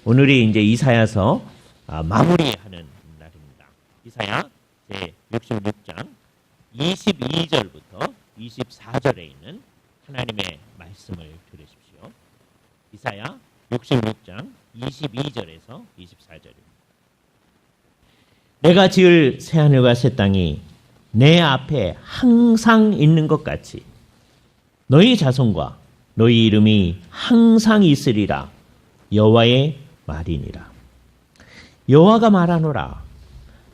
오늘이 이제 이사야서 마무리하는 날입니다. 이사야 제 66장 22절부터 24절에 있는 하나님의 말씀을 들으십시오. 이사야 66장 22절에서 24절입니다. 내가 지을 새하늘과 새 땅이 내 앞에 항상 있는 것 같이 너희 자손과 너희 이름이 항상 있으리라. 여호와의 말이니라. 여호와가 말하노라.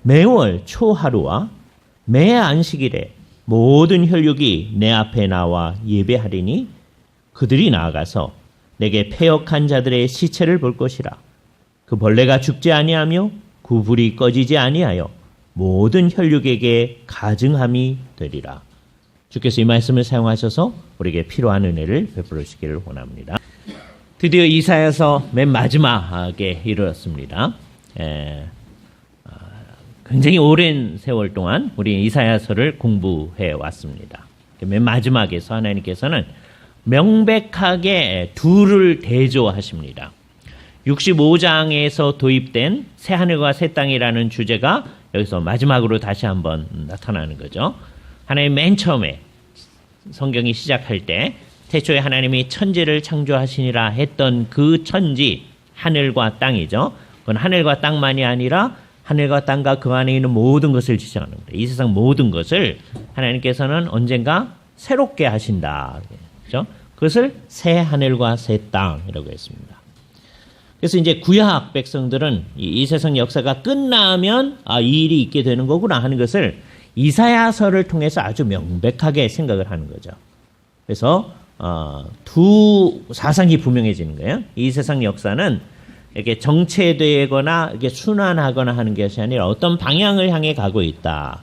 매월 초하루와 매 안식일에 모든 혈육이 내 앞에 나와 예배하리니 그들이 나아가서 내게 패역한 자들의 시체를 볼 것이라. 그 벌레가 죽지 아니하며 그 불이 꺼지지 아니하여 모든 혈육에게 가증함이 되리라. 주께서 이 말씀을 사용하셔서 우리에게 필요한 은혜를 베풀어 주시기를 원합니다. 드디어 이사야서 맨 마지막에 이르렀습니다. 굉장히 오랜 세월 동안 우리 이사야서를 공부해 왔습니다. 맨 마지막에서 하나님께서는 명백하게 둘을 대조하십니다. 65장에서 도입된 새하늘과 새 땅이라는 주제가 여기서 마지막으로 다시 한번 나타나는 거죠. 하나님 맨 처음에 성경이 시작할 때 태초에 하나님이 천지를 창조하시니라 했던 그 천지, 하늘과 땅이죠. 그건 하늘과 땅만이 아니라 하늘과 땅과 그 안에 있는 모든 것을 지정하는 거예요. 이 세상 모든 것을 하나님께서는 언젠가 새롭게 하신다. 그렇죠? 그것을 새 하늘과 새 땅이라고 했습니다. 그래서 이제 구약 백성들은 이 세상 역사가 끝나면 이 일이 있게 되는 거구나 하는 것을 이사야서를 통해서 아주 명백하게 생각을 하는 거죠. 그래서 두 사상이 분명해지는 거예요. 이 세상 역사는 이렇게 정체되거나 이렇게 순환하거나 하는 것이 아니라 어떤 방향을 향해 가고 있다.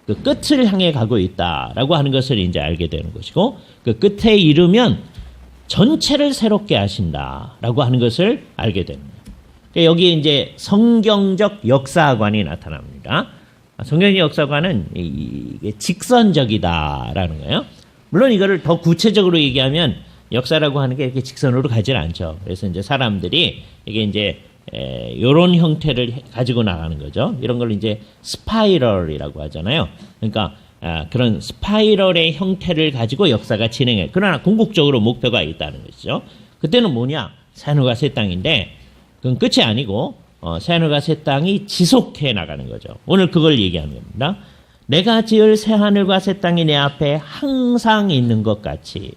그 끝을 향해 가고 있다라고 하는 것을 이제 알게 되는 것이고, 그 끝에 이르면 전체를 새롭게 하신다라고 하는 것을 알게 되는 거예요. 그러니까 여기 이제 성경적 역사관이 나타납니다. 성경적 역사관은 이게 직선적이다라는 거예요. 물론 이거를 더 구체적으로 얘기하면 역사라고 하는 게 이렇게 직선으로 가질 않죠. 그래서 이제 사람들이 이게 이제 이런 형태를 가지고 나가는 거죠. 이런 걸 이제 스파이럴이라고 하잖아요. 그러니까 그런 스파이럴의 형태를 가지고 역사가 진행해. 그러나 궁극적으로 목표가 있다는 것이죠. 그때는 뭐냐? 새하늘과 새 땅인데 그건 끝이 아니고 새하늘과 새 땅이 지속해 나가는 거죠. 오늘 그걸 얘기하는 겁니다. 내가 지을 새하늘과 새 땅이 내 앞에 항상 있는 것 같이.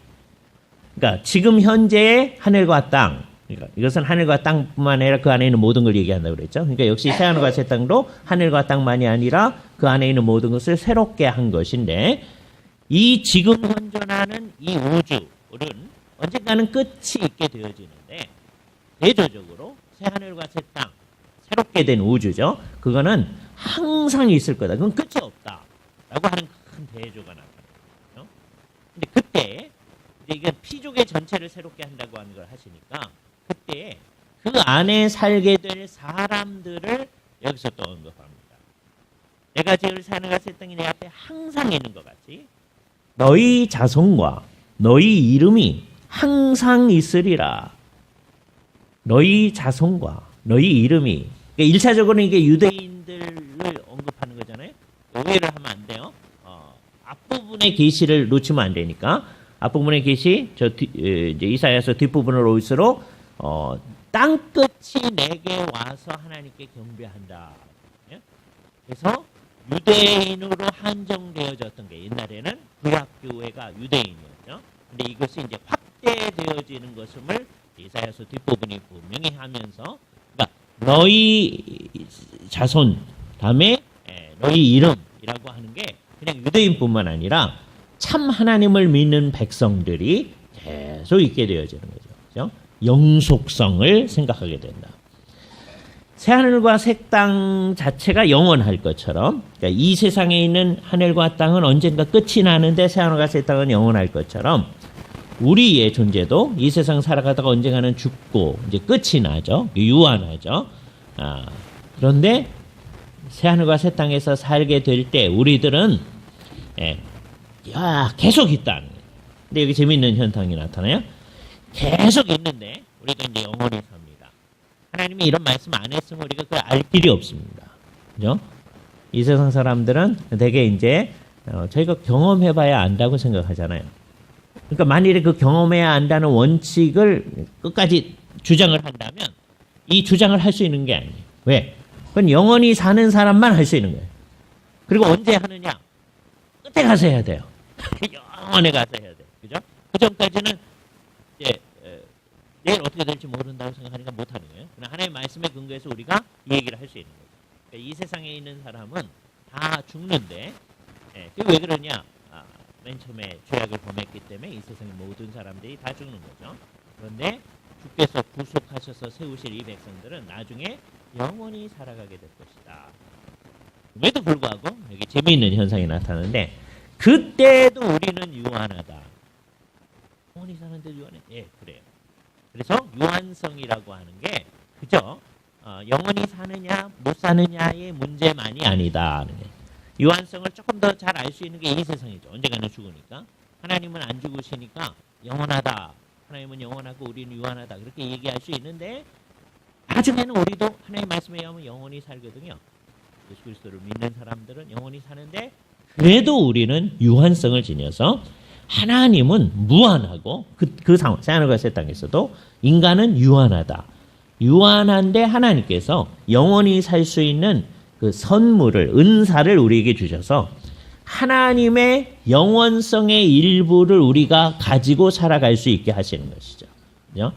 그러니까 지금 현재의 하늘과 땅, 그러니까 이것은 하늘과 땅뿐만 아니라 그 안에 있는 모든 걸 얘기한다고 그랬죠. 그러니까 역시 새하늘과 새 땅도 하늘과 땅만이 아니라 그 안에 있는 모든 것을 새롭게 한 것인데, 이 지금 현존하는 이 우주는 언젠가는 끝이 있게 되어지는데, 대조적으로 새하늘과 새 땅, 새롭게 된 우주죠. 그거는 항상 있을 거다. 그건 끝이 없다. 라고 하는 큰 대조가 나타나요. 근데 그때 이게 피조계 전체를 새롭게 한다고 하는 걸 하시니까 그때 그 안에 살게 될 사람들을 여기서 또 언급합니다. 내가 지을 새하늘과 새 땅이 내 앞에 항상 있는 것 같이 너희 자손과 너희 이름이 항상 있으리라. 너희 자손과 너희 이름이, 그러니까 1차적으로는 이게 유대인들을 언급하는 거잖아요. 오해를 하면 안 돼요. 앞부분의 계시를 놓치면 안 되니까. 앞부분의 계시, 이제 이사야서 뒷부분으로 올수록 땅끝이 내게 와서 하나님께 경배한다. 그래서 유대인으로 한정되어졌던 게, 옛날에는 구약교회가 유대인이었죠. 근데 이것이 이제 확대되어지는 것임을 이사야서 뒷부분이 분명히 하면서, 그러니까 너희 자손 다음에 너희 이름이라고 하는 게 그냥 유대인뿐만 아니라 참 하나님을 믿는 백성들이 계속 있게 되어지는 거죠. 그렇죠? 영속성을 생각하게 된다. 새하늘과 새 땅 자체가 영원할 것처럼, 그러니까 이 세상에 있는 하늘과 땅은 언젠가 끝이 나는데 새하늘과 새 땅은 영원할 것처럼 우리의 존재도 이 세상 살아가다가 언젠가는 죽고 이제 끝이 나죠. 유한하죠. 그런데 새하늘과 새 땅에서 살게 될 때 우리들은 계속 있다는 거예요. 근데 여기 재미있는 현상이 나타나요. 계속 있는데 우리가 이제 영원히 삽니다. 하나님이 이런 말씀 안 했으면 우리가 그걸 알 길이 없습니다. 그죠? 이 세상 사람들은 되게 이제 저희가 경험해봐야 안다고 생각하잖아요. 그러니까 만일에 그 경험해야 안다는 원칙을 끝까지 주장을 한다면 이 주장을 할 수 있는 게 아니에요. 왜? 그건 영원히 사는 사람만 할 수 있는 거예요. 그리고 언제 하느냐? 끝에 가서 해야 돼요. 영원에 가서 해야 돼요. 그죠? 그 전까지는 이제 내일 어떻게 될지 모른다고 생각하니까 못 하는 거예요. 그러나 하나님의 말씀에 근거해서 우리가 이 얘기를 할 수 있는 거예요. 그러니까 이 세상에 있는 사람은 다 죽는데 그게 왜 그러냐? 맨 처음에 죄악을 범했기 때문에 이 세상의 모든 사람들이 다 죽는 거죠. 그런데 주께서 구속하셔서 세우실 이 백성들은 나중에 영원히 살아가게 될 것이다. 그럼에도 불구하고 여기 재미있는 현상이 나타나는데 그때도 우리는 유한하다. 영원히 사는데 유한해? 예, 그래요. 그래서 유한성이라고 하는 게 그저 영원히 사느냐 못 사느냐의 문제만이 아니다 하는 거예요. 유한성을 조금 더 잘 알 수 있는 게 이 세상이죠. 언젠가는 죽으니까. 하나님은 안 죽으시니까 영원하다. 하나님은 영원하고 우리는 유한하다. 그렇게 얘기할 수 있는데 나중에는 우리도 하나님의 말씀에 의하면 영원히 살거든요. 예수 그리스도를 믿는 사람들은 영원히 사는데 그래도 우리는 유한성을 지녀서 하나님은 무한하고 그 상황, 새하늘과 새 땅에서도 인간은 유한하다. 유한한데 하나님께서 영원히 살 수 있는 그 선물을, 은사를 우리에게 주셔서 하나님의 영원성의 일부를 우리가 가지고 살아갈 수 있게 하시는 것이죠. 그죠?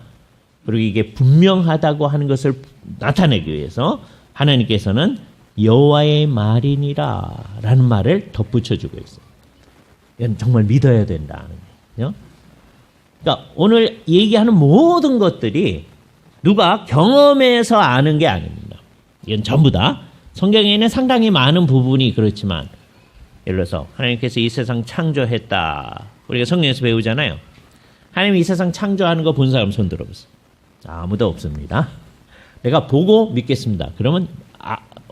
그리고 이게 분명하다고 하는 것을 나타내기 위해서 하나님께서는 여호와의 말이니라 라는 말을 덧붙여주고 있어요. 이건 정말 믿어야 된다는 거예요. 그러니까 오늘 얘기하는 모든 것들이 누가 경험해서 아는 게 아닙니다. 이건 전부 다 성경에는 상당히 많은 부분이 그렇지만 예를 들어서 하나님께서 이 세상 창조했다. 우리가 성경에서 배우잖아요. 하나님이 이 세상 창조하는 거 본 사람 손 들어보세요. 아무도 없습니다. 내가 보고 믿겠습니다. 그러면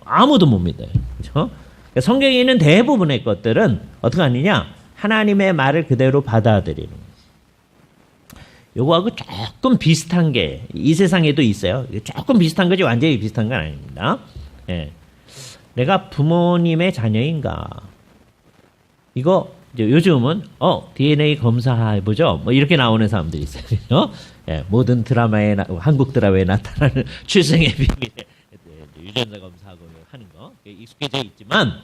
아무도 못 믿어요. 그렇죠? 그러니까 성경에 있는 대부분의 것들은 어떻게 하느냐? 하나님의 말을 그대로 받아들이는 거예요. 요거하고 조금 비슷한 게 이 세상에도 있어요. 조금 비슷한 거지 완전히 비슷한 건 아닙니다. 예. 내가 부모님의 자녀인가? 이거 요즘은 DNA 검사해보죠. 뭐 이렇게 나오는 사람들이 있어요. 예, 모든 드라마에 한국 드라마에 나타나는 출생의 비밀 유전자 검사하고 하는 거 익숙해져 있지만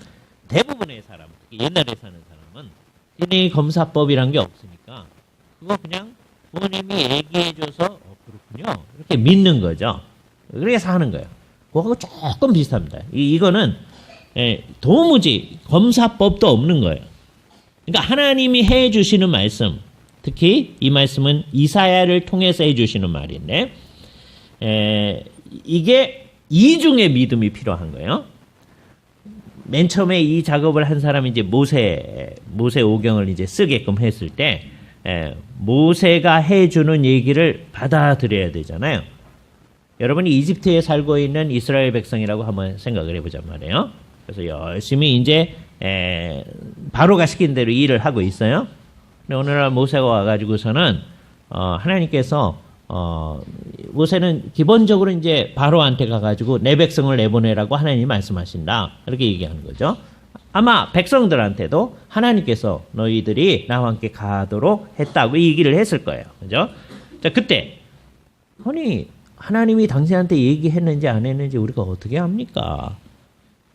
대부분의 사람, 특히 옛날에 사는 사람은 DNA 검사법이란 게 없으니까 그거 그냥 부모님이 얘기해줘서 그렇군요 이렇게 믿는 거죠. 그래서 하는 거예요. 그거하고 조금 비슷합니다. 이거는 도무지 검사법도 없는 거예요. 그러니까 하나님이 해주시는 말씀, 특히 이 말씀은 이사야를 통해서 해주시는 말인데 이게 이중의 믿음이 필요한 거예요. 맨 처음에 이 작업을 한 사람이 이제 모세 오경을 이제 쓰게끔 했을 때 모세가 해주는 얘기를 받아들여야 되잖아요. 여러분이 이집트에 살고 있는 이스라엘 백성이라고 한번 생각을 해보자 말이에요. 그래서 열심히 이제 바로가 시킨 대로 일을 하고 있어요. 근데 오늘날 모세가 와가지고서는 하나님께서 모세는 기본적으로 이제 바로한테 가가지고 내 백성을 내보내라고 하나님이 말씀하신다. 이렇게 얘기하는 거죠. 아마 백성들한테도 하나님께서 너희들이 나와 함께 가도록 했다고 얘기를 했을 거예요. 그죠? 자, 그때 아니 하나님이 당신한테 얘기했는지 안 했는지 우리가 어떻게 합니까?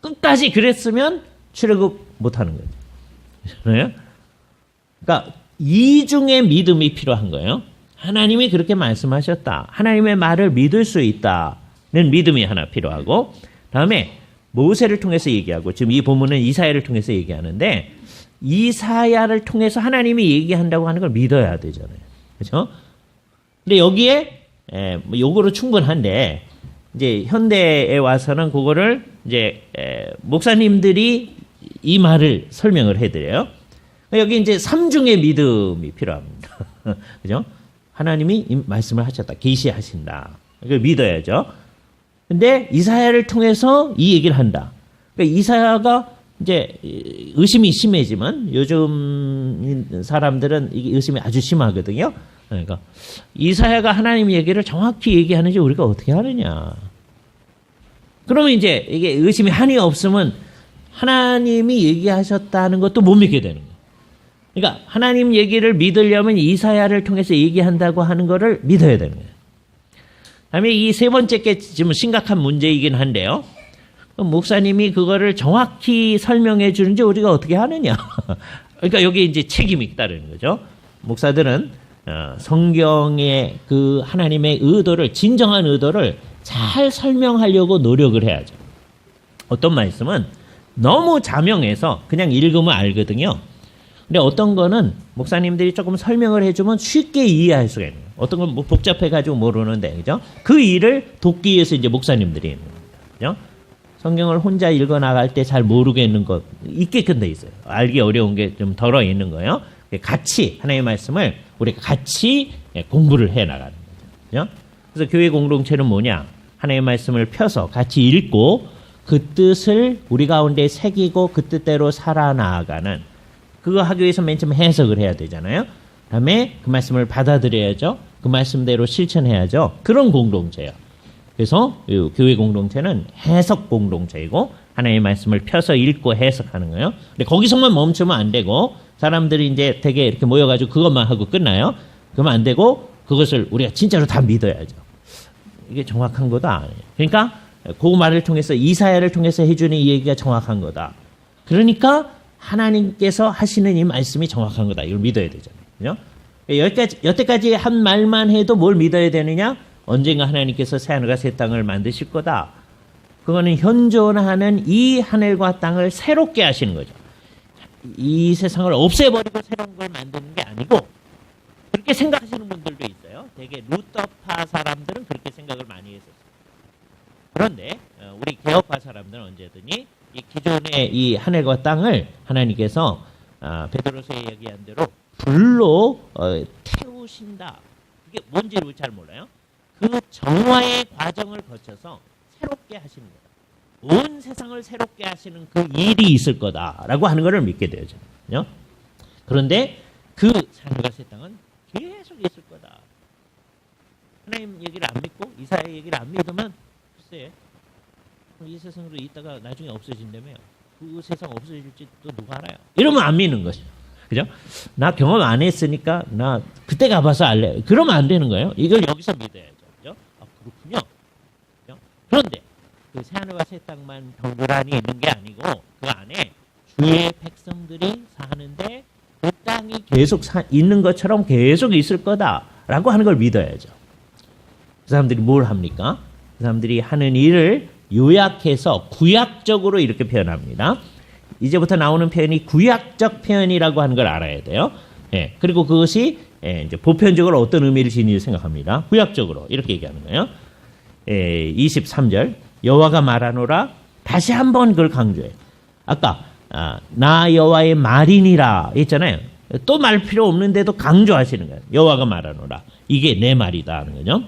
끝까지 그랬으면 출애굽 못하는 거죠. 그러니까 이중의 믿음이 필요한 거예요. 하나님이 그렇게 말씀하셨다. 하나님의 말을 믿을 수 있다는 믿음이 하나 필요하고 다음에 모세를 통해서 얘기하고 지금 이 본문은 이사야를 통해서 얘기하는데 이사야를 통해서 하나님이 얘기한다고 하는 걸 믿어야 되잖아요. 그렇죠? 근데 여기에 요거로 충분한데 이제 현대에 와서는 그거를 이제 목사님들이 이 말을 설명을 해드려요. 여기 이제 삼중의 믿음이 필요합니다. 그죠? 하나님이 말씀을 하셨다. 계시하신다. 이걸 믿어야죠. 근데 이사야를 통해서 이 얘기를 한다. 그러니까 이사야가 이제 의심이 심해지만 요즘 사람들은 이게 의심이 아주 심하거든요. 그러니까 이사야가 하나님 얘기를 정확히 얘기하는지 우리가 어떻게 하느냐. 그러면 이제 이게 의심이 한이 없으면 하나님이 얘기하셨다는 것도 못 믿게 되는 거예요. 그러니까 하나님 얘기를 믿으려면 이사야를 통해서 얘기한다고 하는 거를 믿어야 되는 거예요. 그다음에 이 세 번째 게 지금 심각한 문제이긴 한데요. 목사님이 그거를 정확히 설명해 주는지 우리가 어떻게 하느냐. 그러니까 여기 이제 책임이 있다는 거죠. 목사들은 성경의 그 하나님의 의도를, 진정한 의도를 잘 설명하려고 노력을 해야죠. 어떤 말씀은 너무 자명해서 그냥 읽으면 알거든요. 근데 어떤 거는 목사님들이 조금 설명을 해주면 쉽게 이해할 수가 있는 거예요. 어떤 건 뭐 복잡해가지고 모르는데, 그죠? 그 일을 돕기 위해서 이제 목사님들이 있는 겁니다. 그죠? 성경을 혼자 읽어 나갈 때 잘 모르겠는 것 있게끔 돼 있어요. 알기 어려운 게 좀 덜어 있는 거예요. 같이 하나님의 말씀을 우리가 같이 공부를 해 나가는 거죠. 그죠? 그래서 교회 공동체는 뭐냐? 하나님의 말씀을 펴서 같이 읽고 그 뜻을 우리 가운데 새기고 그 뜻대로 살아나가는, 그거 하기 위해서 맨 처음 해석을 해야 되잖아요. 다음에 그 말씀을 받아들여야죠. 그 말씀대로 실천해야죠. 그런 공동체예요. 그래서 교회 공동체는 해석 공동체이고 하나님의 말씀을 펴서 읽고 해석하는 거예요. 근데 거기서만 멈추면 안 되고, 사람들이 이제 되게 이렇게 모여가지고 그것만 하고 끝나요. 그러면 안 되고 그것을 우리가 진짜로 다 믿어야죠. 이게 정확한 거다 아니에요. 그러니까 그 말을 통해서, 이사야를 통해서 해주는 이 얘기가 정확한 거다. 그러니까 하나님께서 하시는 이 말씀이 정확한 거다. 이걸 믿어야 되잖아요. 그죠? 여태까지 한 말만 해도 뭘 믿어야 되느냐? 언젠가 하나님께서 새하늘과 새 땅을 만드실 거다. 그거는 현존하는 이 하늘과 땅을 새롭게 하시는 거죠. 이 세상을 없애버리고 새로운 걸 만드는 게 아니고, 그렇게 생각하시는 분들도 있어요. 되게 루터파 사람들은 그렇게 생각을 많이 했었어요. 그런데 우리 개혁파 사람들은 언제든지 이 기존의 이 하늘과 땅을 하나님께서 베드로서에 얘기한 대로 불로 태우신다. 이게 뭔지를 잘 몰라요. 그 정화의 과정을 거쳐서 새롭게 하시는 거다. 온 세상을 새롭게 하시는 그 일이 있을 거다라고 하는 것을 믿게 되죠. 그런데 그 하늘과 새 땅은 계속 있을 거다. 하나님 얘기를 안 믿고 이사야 얘기를 안 믿으면 글쎄 이 세상으로 있다가 나중에 없어진다며요. 그 세상 없어질지 또 누가 알아요. 이러면 안 믿는 거죠. 그죠? 나 경험 안 했으니까 나 그때 가봐서 알래. 그러면 안 되는 거예요. 이걸 여기서 믿어야죠. 그죠? 아, 그렇군요. 그죠? 그런데 그 새하늘과 새 땅만 덩그러니 있는 게 아니고 그 안에 주의 백성들이 사는데 그 땅이 계속 있는 것처럼 계속 있을 거다라고 하는 걸 믿어야죠. 그 사람들이 뭘 합니까? 그 사람들이 하는 일을 요약해서 구약적으로 이렇게 표현합니다. 이제부터 나오는 표현이 구약적 표현이라고 하는 걸 알아야 돼요. 예, 그리고 그것이 이제 보편적으로 어떤 의미를 지니지 생각합니다. 구약적으로 이렇게 얘기하는 거예요. 23절 여호와가 말하노라. 다시 한번 그걸 강조해요. 아까 나 여호와의 말이니라 했잖아요. 또 말 필요 없는데도 강조하시는 거예요. 여호와가 말하노라. 이게 내 말이다 하는 거죠.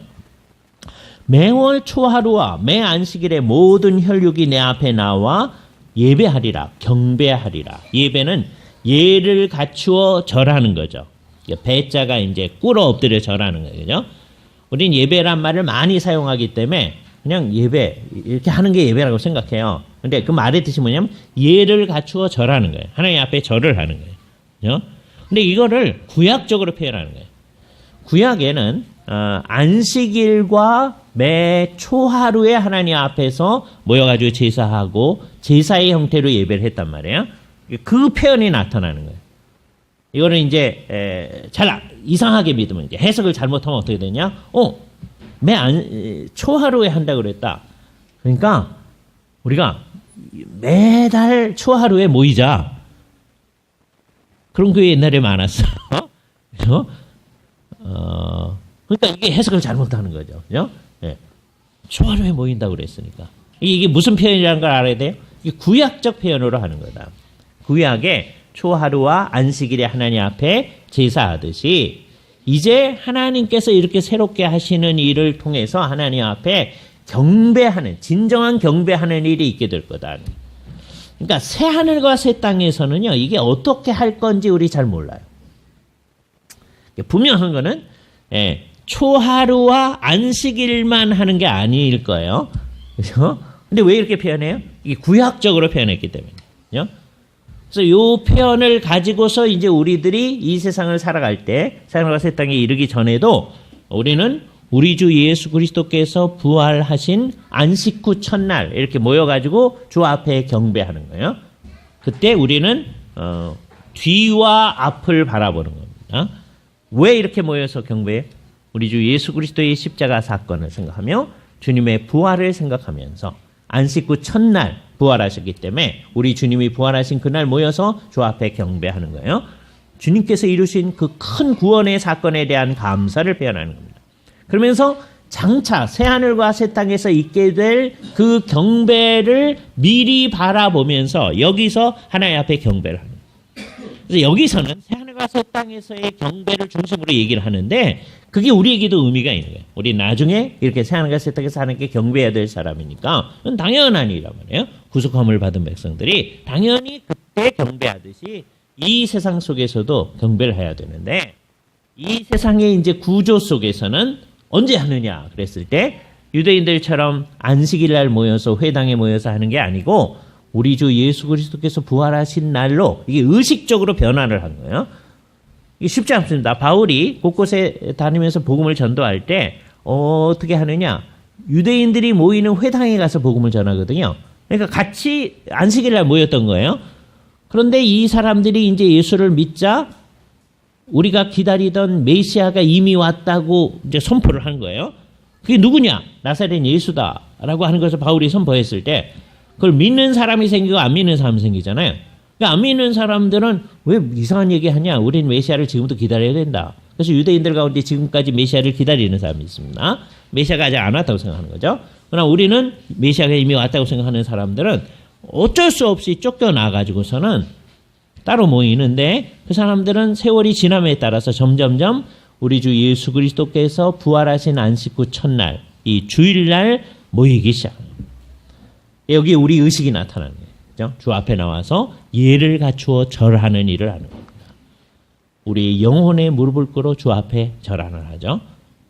매월 초하루와 매 안식일에 모든 혈육이 내 앞에 나와 예배하리라, 경배하리라. 예배는 예를 갖추어 절하는 거죠. 배자가 이제 꿇어 엎드려 절하는 거죠. 우린 예배란 말을 많이 사용하기 때문에 그냥 예배 이렇게 하는 게 예배라고 생각해요. 근데 그 말의 뜻이 뭐냐면 예를 갖추어 절하는 거예요. 하나님 앞에 절을 하는 거예요. 근데 이거를 구약적으로 표현하는 거예요. 구약에는 안식일과 매 초하루에 하나님 앞에서 모여가지고 제사하고 제사의 형태로 예배를 했단 말이에요. 그 표현이 나타나는 거예요. 이거는 이제 잘 이상하게 믿으면 이제 해석을 잘못하면 어떻게 되냐? 초하루에 한다고 그랬다. 그러니까 우리가 매달 초하루에 모이자. 그런 교회 옛날에 많았어. 그래서 그러니까 이게 해석을 잘못하는 거죠. 그죠? 예. 초하루에 모인다고 그랬으니까. 이게 무슨 표현이라는 걸 알아야 돼요? 이게 구약적 표현으로 하는 거다. 구약에 초하루와 안식일에 하나님 앞에 제사하듯이 이제 하나님께서 이렇게 새롭게 하시는 일을 통해서 하나님 앞에 경배하는, 진정한 경배하는 일이 있게 될 거다. 그러니까 새 하늘과 새 땅에서는요, 이게 어떻게 할 건지 우리 잘 몰라요. 분명한 거는 초하루와 안식일만 하는 게 아닐 거예요. 그래서 근데 왜 이렇게 표현해요? 이게 구약적으로 표현했기 때문이에요. 그래서 이 표현을 가지고서 이제 우리들이 이 세상을 살아갈 때, 새하늘과 새 땅에 이르기 전에도 우리는 우리 주 예수 그리스도께서 부활하신 안식 후 첫날 이렇게 모여가지고 주 앞에 경배하는 거예요. 그때 우리는 뒤와 앞을 바라보는 겁니다. 왜 이렇게 모여서 경배해요? 우리 주 예수 그리스도의 십자가 사건을 생각하며 주님의 부활을 생각하면서 안식 후 첫날 부활하셨기 때문에 우리 주님이 부활하신 그날 모여서 주 앞에 경배하는 거예요. 주님께서 이루신 그 큰 구원의 사건에 대한 감사를 표현하는 겁니다. 그러면서 장차 새하늘과 새 땅에서 있게 될 그 경배를 미리 바라보면서 여기서 하나님 앞에 경배를 하는 거예요. 그래서 여기서는 새하늘과 새 땅에서의 경배를 중심으로 얘기를 하는데 그게 우리에게도 의미가 있는 거예요. 우리 나중에 이렇게 새하늘과 새 땅에서 하나님께 경배해야 될 사람이니까 그건 당연한 일이란 말이에요. 구속함을 받은 백성들이 당연히 그때 경배하듯이 이 세상 속에서도 경배를 해야 되는데 이 세상의 이제 구조 속에서는 언제 하느냐 그랬을 때 유대인들처럼 안식일 날 모여서 회당에 모여서 하는 게 아니고 우리 주 예수 그리스도께서 부활하신 날로 이게 의식적으로 변화를 한 거예요. 이게 쉽지 않습니다. 바울이 곳곳에 다니면서 복음을 전도할 때 어떻게 하느냐? 유대인들이 모이는 회당에 가서 복음을 전하거든요. 그러니까 같이 안식일 날 모였던 거예요. 그런데 이 사람들이 이제 예수를 믿자 우리가 기다리던 메시아가 이미 왔다고 이제 선포를 한 거예요. 그게 누구냐? 나사렛 예수다라고 하는 것을 바울이 선포했을 때 그걸 믿는 사람이 생기고 안 믿는 사람이 생기잖아요. 그러니까 안 믿는 사람들은 왜 이상한 얘기 하냐? 우린 메시아를 지금부터 기다려야 된다. 그래서 유대인들 가운데 지금까지 메시아를 기다리는 사람이 있습니다. 메시아가 아직 안 왔다고 생각하는 거죠. 그러나 우리는 메시아가 이미 왔다고 생각하는 사람들은 어쩔 수 없이 쫓겨나가지고서는 따로 모이는데 그 사람들은 세월이 지남에 따라서 점점점 우리 주 예수 그리스도께서 부활하신 안식 후 첫날 이 주일날 모이기 시작합니다. 여기 우리 의식이 나타나는 거예요. 그죠? 주 앞에 나와서 예를 갖추어 절하는 일을 하는 겁니다. 우리 영혼의 무릎을 꿇어 주 앞에 절하는 하죠.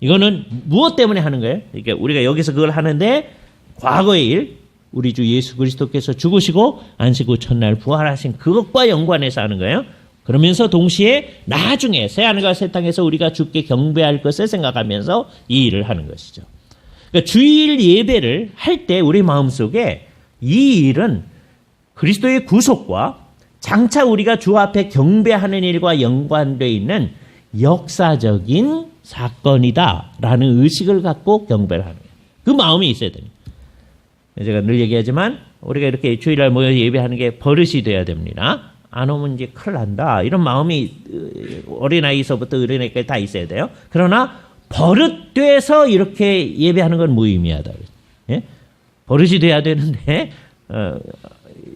이거는 무엇 때문에 하는 거예요? 그러니까 우리가 여기서 그걸 하는데 과거의 일, 우리 주 예수 그리스도께서 죽으시고 안식 후 첫날 부활하신 그것과 연관해서 하는 거예요. 그러면서 동시에 나중에 새하늘과 새 땅에서 우리가 주께 경배할 것을 생각하면서 이 일을 하는 것이죠. 그러니까 주일 예배를 할 때 우리 마음속에 이 일은 그리스도의 구속과 장차 우리가 주 앞에 경배하는 일과 연관되어 있는 역사적인 사건이다라는 의식을 갖고 경배를 하는 거예요. 그 마음이 있어야 됩니다. 제가 늘 얘기하지만 우리가 이렇게 주일날 모여 예배하는 게 버릇이 돼야 됩니다. 안 오면 이제 큰일 난다. 이런 마음이 어린아이서부터 어린아이까지 다 있어야 돼요. 그러나 버릇돼서 이렇게 예배하는 건 무의미하다. 예? 버릇이 돼야 되는데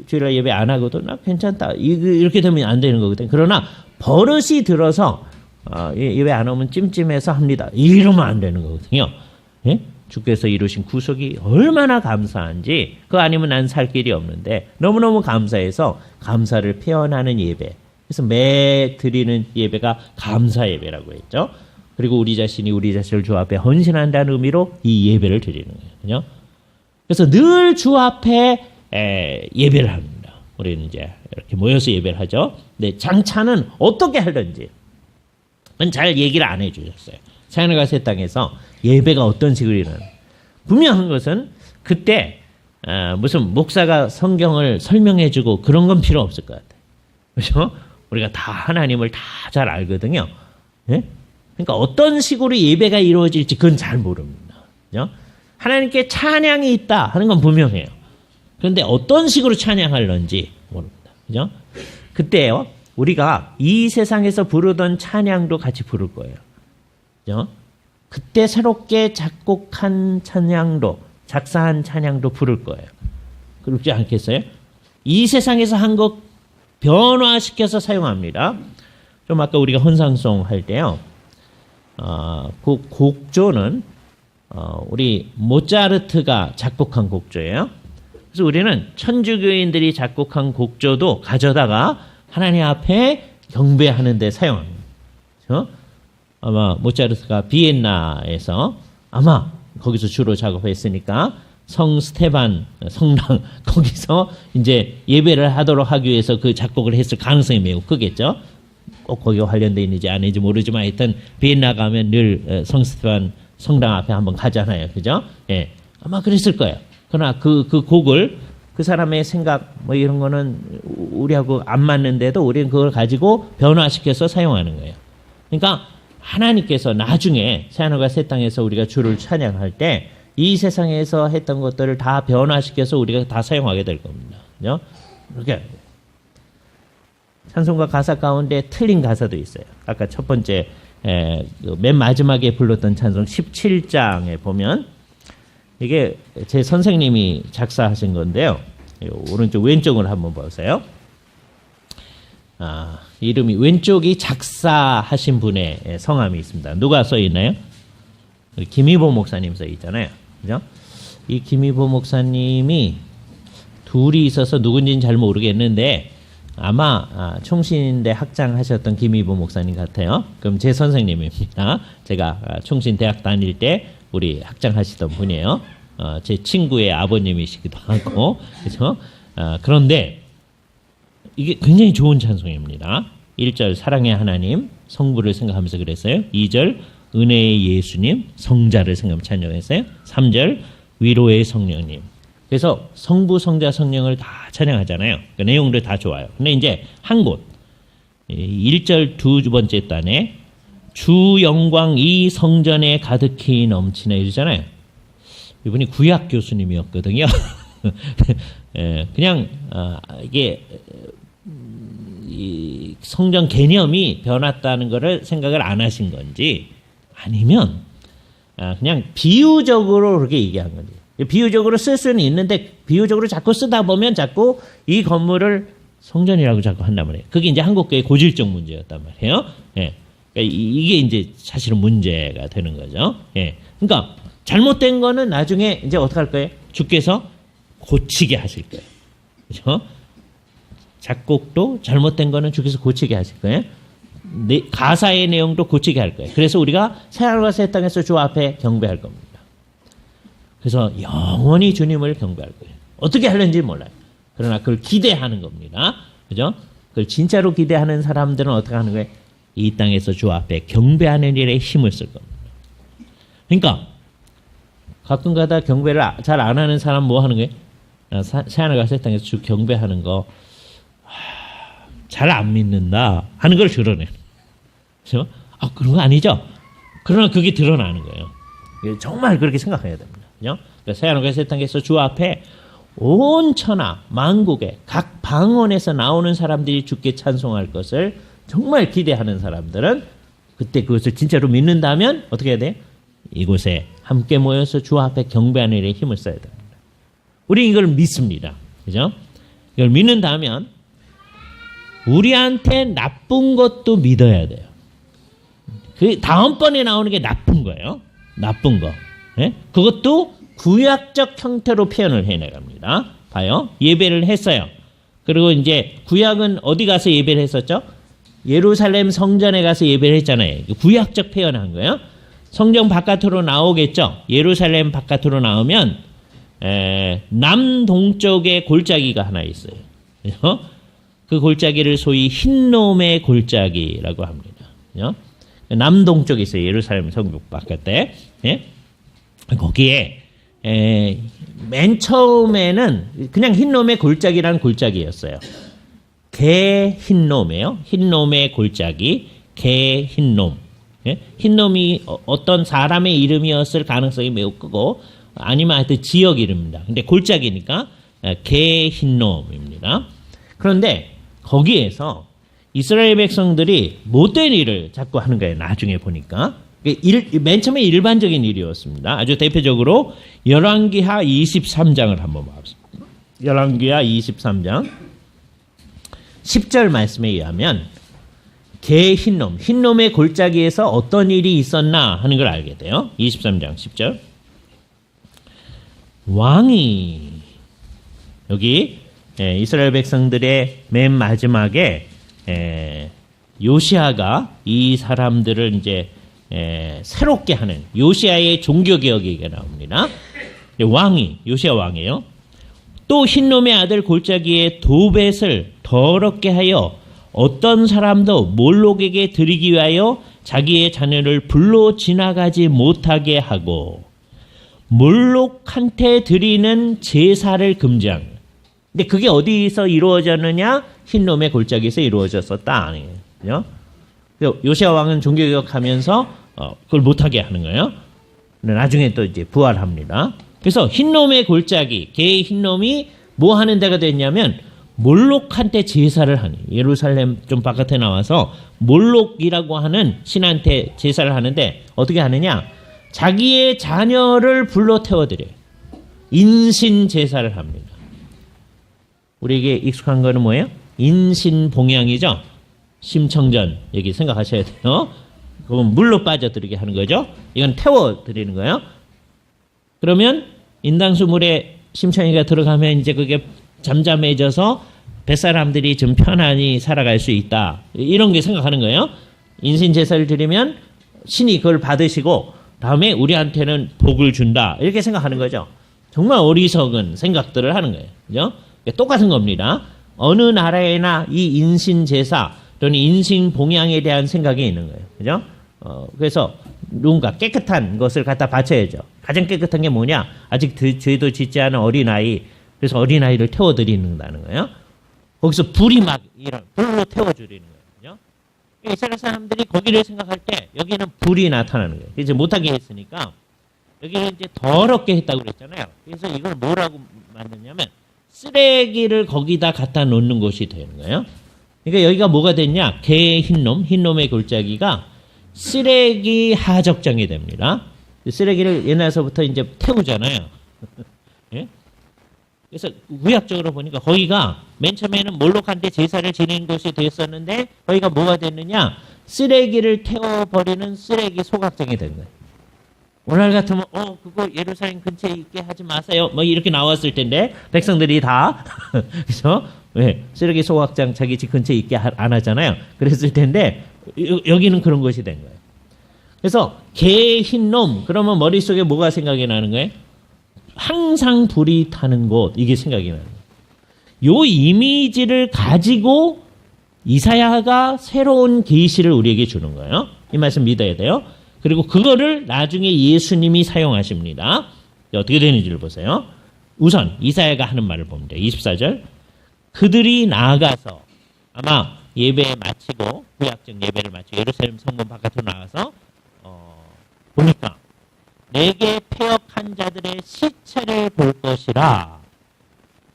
주일날 예배 안 하고도 나 괜찮다. 이렇게 되면 안 되는 거거든요. 그러나 버릇이 들어서 예배 안 오면 찜찜해서 합니다. 이러면 안 되는 거거든요. 예? 주께서 이루신 구속이 얼마나 감사한지 그거 아니면 난 살 길이 없는데 너무너무 감사해서 감사를 표현하는 예배. 그래서 매 드리는 예배가 감사 예배라고 했죠. 그리고 우리 자신이 우리 자신을 주 앞에 헌신한다는 의미로 이 예배를 드리는 거예요. 그래서 늘 주 앞에 예배를 합니다. 우리는 이제 이렇게 모여서 예배를 하죠. 근데 장차는 어떻게 하든지 잘 얘기를 안 해주셨어요. 새하늘과 새 땅에서 예배가 어떤 식으로 일어나는. 분명한 것은 그때 무슨 목사가 성경을 설명해주고 그런 건 필요 없을 것 같아요. 그렇죠? 우리가 다 하나님을 다 잘 알거든요. 예? 그러니까 어떤 식으로 예배가 이루어질지 그건 잘 모릅니다. 그렇죠? 하나님께 찬양이 있다 하는 건 분명해요. 그런데 어떤 식으로 찬양할런지 모릅니다. 그죠? 그때요, 우리가 이 세상에서 부르던 찬양도 같이 부를 거예요. 그죠? 그때 새롭게 작곡한 찬양도, 작사한 찬양도 부를 거예요. 그렇지 않겠어요? 이 세상에서 한 것 변화시켜서 사용합니다. 좀 아까 우리가 헌상송 할 때요, 그 곡조는 우리 모차르트가 작곡한 곡조예요. 그래서 우리는 천주교인들이 작곡한 곡조도 가져다가 하나님 앞에 경배하는 데 사용합니다. 그렇죠? 아마 모차르트가 비엔나에서 아마 거기서 주로 작업했으니까 성 스테반 성당 거기서 이제 예배를 하도록 하기 위해서 그 작곡을 했을 가능성이 매우 크겠죠. 꼭 거기가 관련돼 있는지 아닌지 모르지만 하여튼 비엔나 가면 늘 성 스테반 성당 앞에 한번 가잖아요. 그죠? 예. 아마 그랬을 거예요. 그러나 그 곡을 그 사람의 생각 뭐 이런 거는 우리하고 안 맞는데도 우리는 그걸 가지고 변화시켜서 사용하는 거예요. 그러니까 하나님께서 나중에 새하늘과 새 땅에서 우리가 주를 찬양할 때 이 세상에서 했던 것들을 다 변화시켜서 우리가 다 사용하게 될 겁니다. 그죠? 이렇게 찬송가 가사 가운데 틀린 가사도 있어요. 아까 첫 번째 맨 마지막에 불렀던 찬송 17장에 보면 이게 제 선생님이 작사하신 건데요. 오른쪽 왼쪽을 한번 보세요. 이름이 왼쪽이 작사하신 분의 성함이 있습니다. 누가 써 있나요? 김희보 목사님 써 있잖아요. 그죠? 이 김희보 목사님이 둘이 있어서 누군지는 잘 모르겠는데 아마 총신대 학장하셨던 김희보 목사님 같아요. 그럼 제 선생님입니다. 제가 총신대학 다닐 때 우리 학장하시던 분이에요. 제 친구의 아버님이시기도 하고 그렇죠? 그런데 이게 굉장히 좋은 찬송입니다. 1절 사랑의 하나님 성부를 생각하면서 그랬어요. 2절 은혜의 예수님 성자를 생각하면서 찬양했어요. 3절 위로의 성령님. 그래서 성부 성자 성령을 다 찬양하잖아요. 그 내용들 다 좋아요. 근데 이제 한 곳 1절 두 번째 단에 주 영광 이 성전에 가득히 넘치네 이러잖아요. 이분이 구약 교수님이었거든요. 그냥 이게 이 성전 개념이 변했다는 것을 생각을 안 하신 건지 아니면 그냥 비유적으로 그렇게 얘기한 건지. 비유적으로 쓸 수는 있는데 비유적으로 자꾸 쓰다 보면 자꾸 이 건물을 성전이라고 자꾸 한단 말이에요. 그게 이제 한국교의 고질적 문제였단 말이에요. 예. 그러니까 이게 이제 사실은 문제가 되는 거죠. 예. 그러니까 잘못된 거는 나중에 이제 어떻게 할 거예요? 주께서 고치게 하실 거예요. 그렇죠? 작곡도 잘못된 거는 주께서 고치게 하실 거예요. 가사의 내용도 고치게 할 거예요. 그래서 우리가 새하늘과 새 땅에서 주 앞에 경배할 겁니다. 그래서 영원히 주님을 경배할 거예요. 어떻게 하는지 몰라요. 그러나 그걸 기대하는 겁니다. 그죠? 그걸 진짜로 기대하는 사람들은 어떻게 하는 거예요? 이 땅에서 주 앞에 경배하는 일에 힘을 쓸 겁니다. 그러니까 가끔가다 경배를 잘 안 하는 사람 뭐 하는 거예요? 새하늘과 새 땅에서 주 경배하는 거 잘 안 믿는다 하는 걸 드러내는 거예요. 그런 거 아니죠? 그러나 그게 드러나는 거예요. 정말 그렇게 생각해야 됩니다. 그러니까 새하늘과 새 땅에서 주 앞에 온 천하 만국의 각 방언에서 나오는 사람들이 주께 찬송할 것을 정말 기대하는 사람들은 그때 그것을 진짜로 믿는다면 어떻게 해야 돼요? 이곳에 함께 모여서 주 앞에 경배하는 일에 힘을 써야 됩니다. 우리 이걸 믿습니다. 그죠? 이걸 믿는다면 우리한테 나쁜 것도 믿어야 돼요. 그 다음번에 나오는 게 나쁜 거예요. 나쁜 거. 네? 그것도 구약적 형태로 표현을 해내갑니다. 봐요. 예배를 했어요. 그리고 이제 구약은 어디 가서 예배를 했었죠? 예루살렘 성전에 가서 예배를 했잖아요. 구약적 표현한 거예요. 성전 바깥으로 나오겠죠. 예루살렘 바깥으로 나오면 남동쪽에 골짜기가 하나 있어요. 그죠? 그 골짜기를 소위 흰놈의 골짜기라고 합니다. 그죠? 남동쪽에 있어요. 예루살렘 성벽 바깥에. 예? 거기에 맨 처음에는 그냥 흰놈의 골짜기라는 골짜기였어요. 개 흰놈이에요. 흰놈의 골짜기, 개 흰놈. 예? 흰놈이 어떤 사람의 이름이었을 가능성이 매우 크고 아니면 하여튼 지역 이름입니다. 근데 골짜기니까 개 흰놈입니다. 그런데 거기에서 이스라엘 백성들이 못된 일을 자꾸 하는 거예요. 나중에 보니까. 맨 처음에 일반적인 일이었습니다. 아주 대표적으로 열왕기하 23장을 한번 봐보겠습니다. 열왕기하 23장 10절 말씀에 의하면 개 흰놈, 흰놈의 골짜기에서 어떤 일이 있었나 하는 걸 알게 돼요. 23장 10절. 왕이 여기 이스라엘 백성들의 맨 마지막에 요시아가 이 사람들을 이제 새롭게 하는 요시아의 종교개혁 얘기가 나옵니다. 왕이 요시야 왕이에요. 또 흰놈의 아들 골짜기에 도벳을 더럽게 하여 어떤 사람도 몰록에게 드리기 위하여 자기의 자녀를 불로 지나가지 못하게 하고 몰록한테 드리는 제사를 금지한. 근데 그게 어디서 이루어졌느냐? 흰놈의 골짜기에서 이루어졌었다. 아니에요. 요시야 왕은 종교개혁하면서 그걸 못하게 하는 거예요. 나중에 또 이제 부활합니다. 그래서 흰놈의 골짜기, 개의 흰놈이 뭐 하는 데가 됐냐면 몰록한테 제사를 하니. 예루살렘 좀 바깥에 나와서 몰록이라고 하는 신한테 제사를 하는데 어떻게 하느냐? 자기의 자녀를 불러 태워드려요. 인신 제사를 합니다. 우리에게 익숙한 거는 뭐예요? 인신봉양이죠. 심청전 여기 생각하셔야 돼요. 그건 물로 빠져들게 하는 거죠. 이건 태워드리는 거예요. 그러면 인당수 물에 심청이가 들어가면 이제 그게 잠잠해져서 뱃사람들이 좀 편안히 살아갈 수 있다. 이런 게 생각하는 거예요. 인신 제사를 드리면 신이 그걸 받으시고 다음에 우리한테는 복을 준다. 이렇게 생각하는 거죠. 정말 어리석은 생각들을 하는 거예요. 그죠? 똑같은 겁니다. 어느 나라에나 이 인신 제사 또는 인신 봉양에 대한 생각이 있는 거예요. 그죠? 그래서 누군가 깨끗한 것을 갖다 바쳐야죠. 가장 깨끗한 게 뭐냐? 아직 죄도 짓지 않은 어린아이. 그래서 어린아이를 태워드리는다는 거예요. 거기서 불이 막 이런 불로 태워주리는 거예요. 그죠? 이스라엘 사람들이 거기를 생각할 때 여기는 불이 나타나는 거예요. 이제 못하게 했으니까 여기를 이제 더럽게 했다고 그랬잖아요. 그래서 이걸 뭐라고 만드냐면 쓰레기를 거기다 갖다 놓는 곳이 되는 거예요. 그러니까 여기가 뭐가 됐냐? 개의 흰놈의 골짜기가 쓰레기 하적장이 됩니다. 쓰레기를 옛날서부터 이제 태우잖아요. 예? 그래서 구약적으로 보니까 거기가 맨 처음에는 몰록한테 제사를 지내는 곳이 됐었는데 거기가 뭐가 됐느냐? 쓰레기를 태워버리는 쓰레기 소각장이 된 거예요. 오늘 같으면 그거 예루살렘 근처에 있게 하지 마세요. 뭐 이렇게 나왔을 텐데 백성들이 다 그래서 쓰레기 소각장 자기 집 근처에 있게 안 하잖아요. 그랬을 텐데 여기는 그런 것이 된 거예요. 그래서 개의 흰놈 그러면 머릿속에 뭐가 생각이 나는 거예요? 항상 불이 타는 곳 이게 생각이 나는 거예요. 요 이미지를 가지고 이사야가 새로운 계시를 우리에게 주는 거예요. 이 말씀 믿어야 돼요. 그리고 그거를 나중에 예수님이 사용하십니다. 어떻게 되는지를 보세요. 우선 이사야가 하는 말을 봅니다. 24절. 그들이 나아가서 아마 예배 마치고 구약적 예배를 마치고 예루살렘 성문 바깥으로 나가서 보니까 내게 패역한 자들의 시체를 볼 것이라.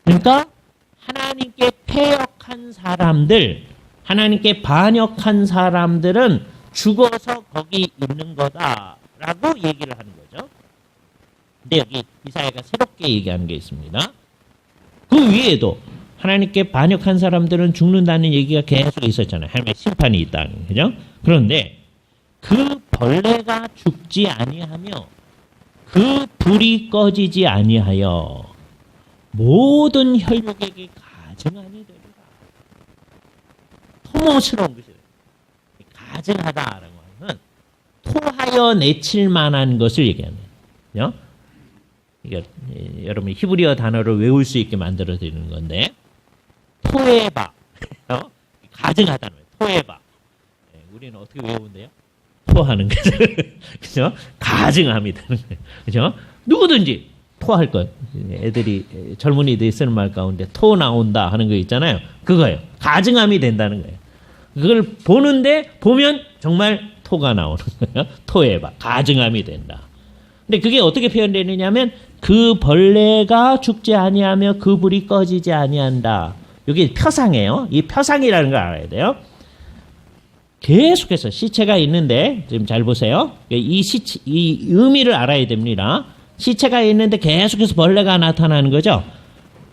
그러니까 하나님께 패역한 사람들, 하나님께 반역한 사람들은 죽어서 거기 있는 거다라고 얘기를 하는 거죠. 근데 여기 이사야가 새롭게 얘기하는 게 있습니다. 그 위에도 하나님께 반역한 사람들은 죽는다는 얘기가 계속 있었잖아요. 하나님의 심판이 있다는 거죠. 그런데 그 벌레가 죽지 아니하며 그 불이 꺼지지 아니하여 모든 혈육에게 가증하니 되리라. 토모스러운 것이에요. 가증하다라고 하면 토하여 내칠 만한 것을 얘기하는 거예요. 이게 여러분이 히브리어 단어를 외울 수 있게 만들어 드리는 건데 토에바 가증하다는 거예요. 토에바. 우리는 어떻게 외우는데요? 토하는 거죠. 그죠? 가증함이 되는 거예요. 그죠? 누구든지 토할 것. 애들이 젊은이들이 쓰는 말 가운데 토 나온다 하는 거 있잖아요. 그거예요. 가증함이 된다는 거예요. 그걸 보면 정말 토가 나오는 거예요. 토해봐. 가증함이 된다. 근데 그게 어떻게 표현되느냐면 그 벌레가 죽지 아니하며 그 불이 꺼지지 아니한다. 이게 표상이에요. 이 표상이라는 걸 알아야 돼요. 계속해서 시체가 있는데 지금 잘 보세요. 이 의미를 알아야 됩니다. 시체가 있는데 계속해서 벌레가 나타나는 거죠.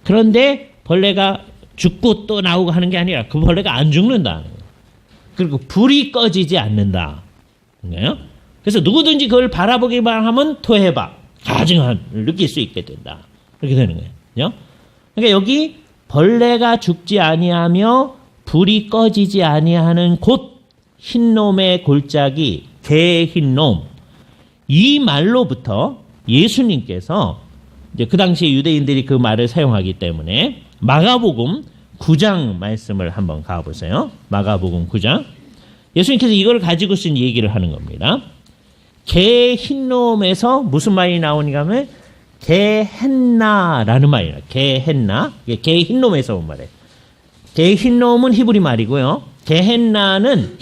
그런데 벌레가 죽고 또 나오고 하는 게 아니라 그 벌레가 안 죽는다. 그리고 불이 꺼지지 않는다. 그래서 누구든지 그걸 바라보기만 하면 토해봐. 가증함을 느낄 수 있게 된다. 그렇게 되는 거예요. 그러니까 여기 벌레가 죽지 아니하며 불이 꺼지지 아니하는 곧 흰놈의 골짜기, 개의 흰놈. 이 말로부터 예수님께서 이제 그 당시에 유대인들이 그 말을 사용하기 때문에 마가복음 9장 말씀을 한번 가보세요. 마가복음 9장. 예수님께서 이걸 가지고 쓴 얘기를 하는 겁니다. 개 흰놈에서 무슨 말이 나오는가 하면 게헨나라는 말이 나와요. 게헨나. 개 흰놈에서 온 말이에요. 개 흰놈은 히브리 말이고요. 게헨나는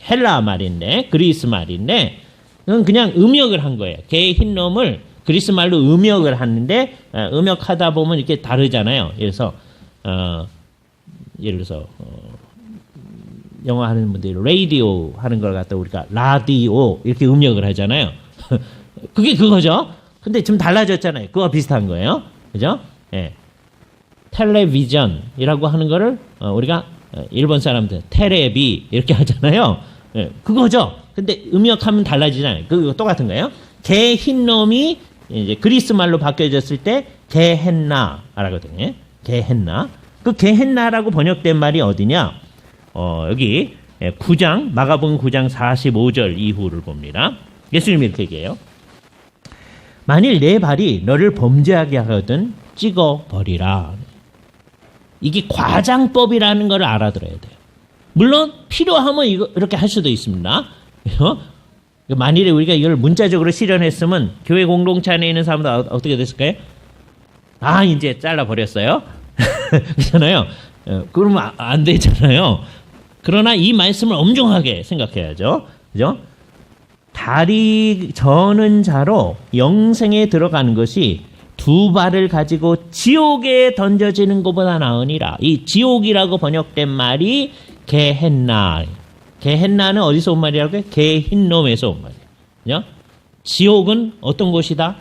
헬라 말인데, 그리스 말인데, 그냥 음역을 한 거예요. 개 흰놈을 그리스 말로 음역을 하는데, 음역하다 보면 이렇게 다르잖아요. 그래서, 예를 들어서, 영어 하는 분들이 라디오 하는 걸 갖다 우리가 라디오 이렇게 음역을 하잖아요. 그게 그거죠. 근데 좀 달라졌잖아요. 그거와 비슷한 거예요. 그죠? 예. 텔레비전이라고 하는 거를 우리가 일본 사람들 테레비 이렇게 하잖아요. 예. 그거죠. 근데 음역하면 달라지잖아요. 그거 똑같은 거예요. 개 흰놈이 이제 그리스 말로 바뀌어졌을 때 게헨나라거든요. 게헨나. 그 게헨나라고 번역된 말이 어디냐? 여기 9장 마가복음 9장 45절 이후를 봅니다. 예수님이 이렇게 얘기해요. 만일 내 발이 너를 범죄하게 하거든 찍어버리라. 이게 과장법이라는 걸 알아들어야 돼요. 물론 필요하면 이렇게 할 수도 있습니다. 만일에 우리가 이걸 문자적으로 실현했으면 교회 공동체 안에 있는 사람들 어떻게 됐을까요? 이제 잘라버렸어요. 그렇잖아요. 그러면 안 되잖아요. 그러나 이 말씀을 엄중하게 생각해야죠. 그죠? 다리 저는 자로 영생에 들어가는 것이 두 발을 가지고 지옥에 던져지는 것보다 나으니라. 이 지옥이라고 번역된 말이 게헨나. 게헨나는 어디서 온 말이라고요? 개 흰놈에서 온 말이에요. 그죠? 지옥은 어떤 곳이다?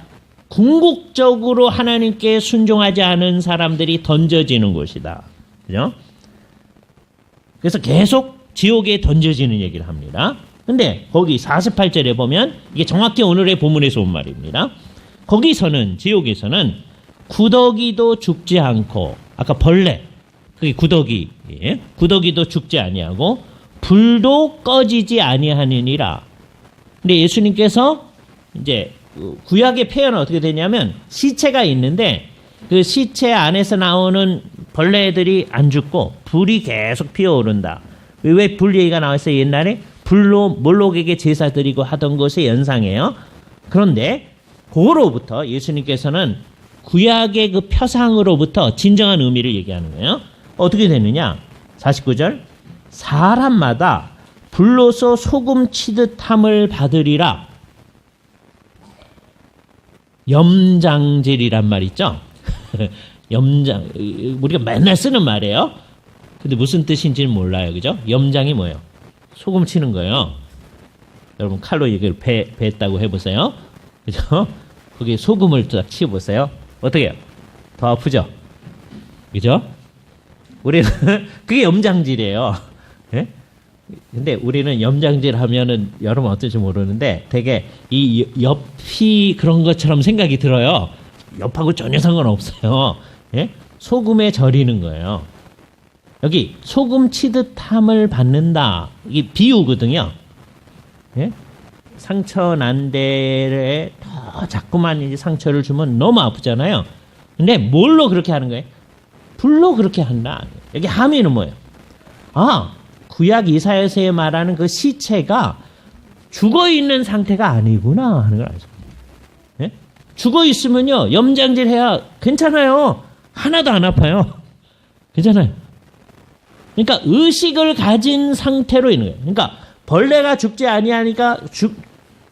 궁극적으로 하나님께 순종하지 않은 사람들이 던져지는 곳이다. 그죠? 그래서 계속 지옥에 던져지는 얘기를 합니다. 근데 거기 48절에 보면 이게 정확히 오늘의 본문에서 온 말입니다. 거기서는 지옥에서는 구더기도 죽지 않고 아까 벌레 그게 구더기 구더기도 죽지 아니하고 불도 꺼지지 아니하느니라. 근데 예수님께서 이제 구약의 표현은 어떻게 되냐면 시체가 있는데 그 시체 안에서 나오는 벌레들이 안 죽고 불이 계속 피어오른다. 왜 불 얘기가 나왔어요? 옛날에 불로 몰록에게 제사 드리고 하던 것의 연상이에요. 그런데 그거로부터 예수님께서는 구약의 그 표상으로부터 진정한 의미를 얘기하는 거예요. 어떻게 되느냐? 49절 사람마다 불로서 소금 치듯 함을 받으리라. 염장질이란 말 있죠? 염장, 우리가 맨날 쓰는 말이에요. 근데 무슨 뜻인지는 몰라요. 그죠? 염장이 뭐예요? 소금 치는 거예요. 여러분 칼로 이걸 뱄다고 해보세요. 그죠? 거기에 소금을 딱 치워보세요. 어떻게 해요? 더 아프죠? 그죠? 우리는 그게 염장질이에요. 예? 근데 우리는 염장질 하면은 여러분 어떨지 모르는데 되게 이 옆이 그런 것처럼 생각이 들어요. 옆하고 전혀 상관없어요. 예? 소금에 절이는 거예요. 여기 소금 치듯 함을 받는다. 이게 비유거든요. 예? 상처 난 데에 더 자꾸만 이제 상처를 주면 너무 아프잖아요. 근데 뭘로 그렇게 하는 거예요? 불로 그렇게 한다. 여기 함의는 뭐예요? 구약 이사야서에 말하는 그 시체가 죽어 있는 상태가 아니구나 하는 걸 알죠. 예? 죽어 있으면요 염장질 해야 괜찮아요. 하나도 안 아파요. 괜찮아요. 그러니까 의식을 가진 상태로 있는 거예요. 그러니까 벌레가 죽지 아니하니까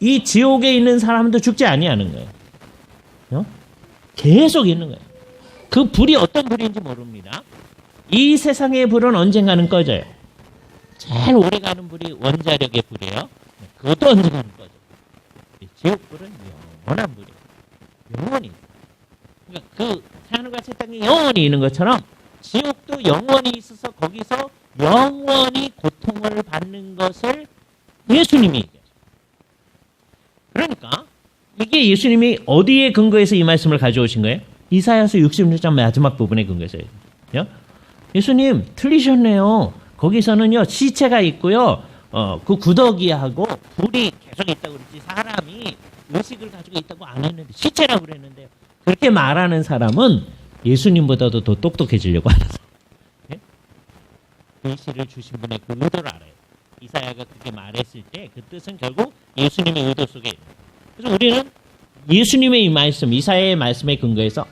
이 지옥에 있는 사람도 죽지 아니하는 거예요. 계속 있는 거예요. 그 불이 어떤 불인지 모릅니다. 이 세상의 불은 언젠가는 꺼져요. 제일 오래가는 불이 원자력의 불이에요. 그것도 언젠가는 꺼져요. 지옥 불은 영원한 불이에요. 영원히. 그러니까 그 하늘과 새 땅이 영원히 있는 것처럼 지옥도 영원히 있어서 거기서 영원히 고통을 받는 것을 예수님이 얘기해요. 그러니까 이게 예수님이 어디에 근거해서 이 말씀을 가져오신 거예요? 이사야서 66장 마지막 부분에 근거해서 예수님 틀리셨네요. 거기서는요 시체가 있고요 그 구더기하고 불이 계속 있다고 그랬지 사람이 의식을 가지고 있다고 안 했는데 시체라고 그랬는데요. 그렇게 말하는 사람은 예수님보다도 더 똑똑해지려고 하는 사람. 네? 계시를 주신 분의 그 의도를 알아요. 이사야가 그렇게 말했을 때 그 뜻은 결국 예수님의 의도 속에 있는 거예요. 그래서 우리는 예수님의 이 말씀, 이사야의 말씀에 근거해서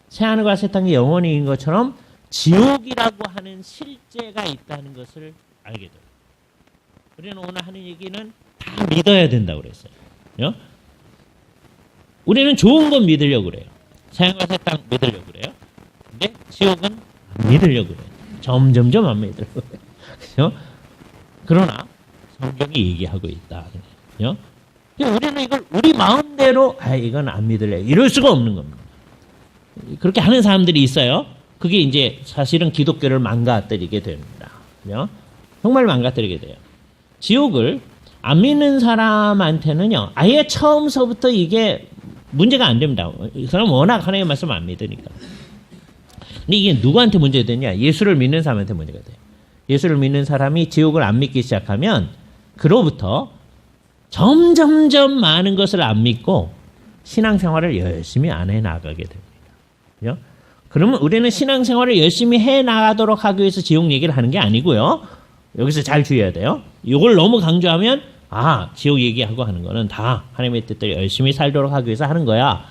새하늘과 새 땅이 영원히 있는 것처럼 지옥이라고 하는 실제가 있다는 것을 알게 돼요. 우리는 오늘 하는 얘기는 다 믿어야 된다고 그랬어요. 우리는 좋은 건 믿으려고 그래요. 새하늘과 새 땅 믿으려고 그래요. 근데 지옥은 안 믿으려고 그래요. 점점점 안 믿으려고 그래요. 그죠? 그러나 성경이 얘기하고 있다. 우리는 이걸 우리 마음대로 이건 안 믿을래. 이럴 수가 없는 겁니다. 그렇게 하는 사람들이 있어요. 그게 이제 사실은 기독교를 망가뜨리게 됩니다. 정말 망가뜨리게 돼요. 지옥을 안 믿는 사람한테는요, 아예 처음서부터 이게 문제가 안 됩니다. 이 사람은 워낙 하나님의 말씀을 안 믿으니까. 근데 이게 누구한테 문제가 되냐? 예수를 믿는 사람한테 문제가 돼요. 예수를 믿는 사람이 지옥을 안 믿기 시작하면 그로부터 점점점 많은 것을 안 믿고 신앙생활을 열심히 안 해나가게 됩니다. 그러면 우리는 신앙생활을 열심히 해나가도록 하기 위해서 지옥 얘기를 하는 게 아니고요. 여기서 잘 주의해야 돼요. 이걸 너무 강조하면 지옥 얘기하고 하는 거는 다 하나님의 뜻대로 열심히 살도록 하기 위해서 하는 거야.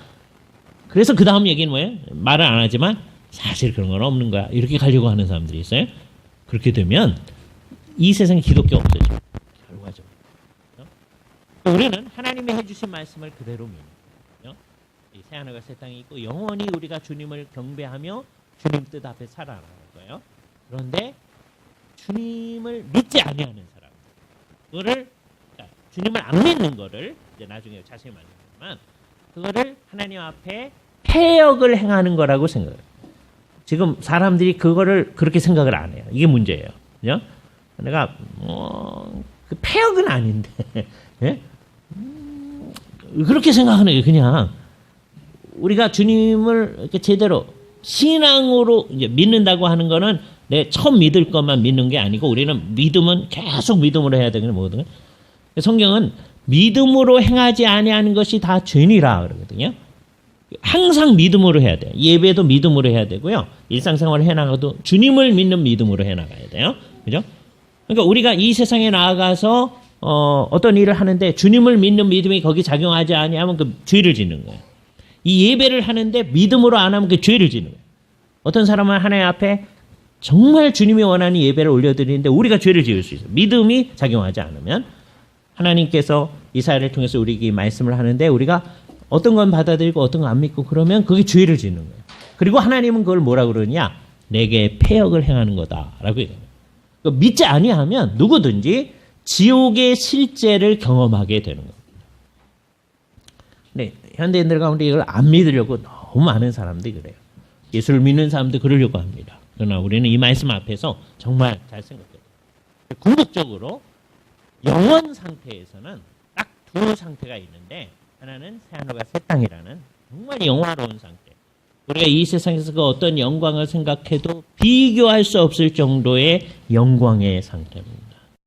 그래서 그 다음 얘기는 뭐예요? 말을 안 하지만 사실 그런 건 없는 거야. 이렇게 가려고 하는 사람들이 있어요. 그렇게 되면 이 세상에 기독교가 없어져요. 결과적으로. 우리는 하나님이 해주신 말씀을 그대로 믿는 이 새하늘과 새 땅이 있고 영원히 우리가 주님을 경배하며 주님 뜻 앞에 살아나는 거예요. 그런데 주님을 믿지 아니하는 사람, 그거를 주님을 안 믿는 거를 이제 나중에 자세히 말하지만 그거를 하나님 앞에 패역을 행하는 거라고 생각해요. 지금 사람들이 그거를 그렇게 생각을 안 해요. 이게 문제예요. 그죠? 내가 그 패역은 아닌데 예? 그렇게 생각하는 게 그냥 우리가 주님을 이렇게 제대로 신앙으로 이제 믿는다고 하는 거는 내 처음 믿을 것만 믿는 게 아니고 우리는 믿음은 계속 믿음으로 해야 되거든요. 뭐든 성경은 믿음으로 행하지 아니하는 것이 다 죄니라 그러거든요. 항상 믿음으로 해야 돼요. 예배도 믿음으로 해야 되고요. 일상생활을 해나가도 주님을 믿는 믿음으로 해나가야 돼요. 그죠? 그러니까 우리가 이 세상에 나아가서 어떤 일을 하는데 주님을 믿는 믿음이 거기 작용하지 아니하면 그 죄를 짓는 거예요. 이 예배를 하는데 믿음으로 안 하면 그 죄를 짓는 거예요. 어떤 사람은 하나님 앞에 정말 주님이 원하는 예배를 올려드리는데 우리가 죄를 지을 수 있어요. 믿음이 작용하지 않으면 하나님께서 이사야를 통해서 우리에게 말씀을 하는데 우리가 어떤 건 받아들이고 어떤 건 안 믿고 그러면 그게 죄를 짓는 거예요. 그리고 하나님은 그걸 뭐라고 그러냐? 내게 패역을 행하는 거다라고 얘기해요. 그러니까 믿지 아니하면 누구든지 지옥의 실제를 경험하게 되는 겁니다. 네, 현대인들 가운데 이걸 안 믿으려고 너무 많은 사람들이 그래요. 예수를 믿는 사람도 그러려고 합니다. 그러나 우리는 이 말씀 앞에서 정말 잘 생각해야 돼요. 궁극적으로 영원 상태에서는 딱 두 상태가 있는데 하나는 새하늘과 새 땅이라는 정말 영화로운 상태. 우리가 이 세상에서 그 어떤 영광을 생각해도 비교할 수 없을 정도의 영광의 상태입니다.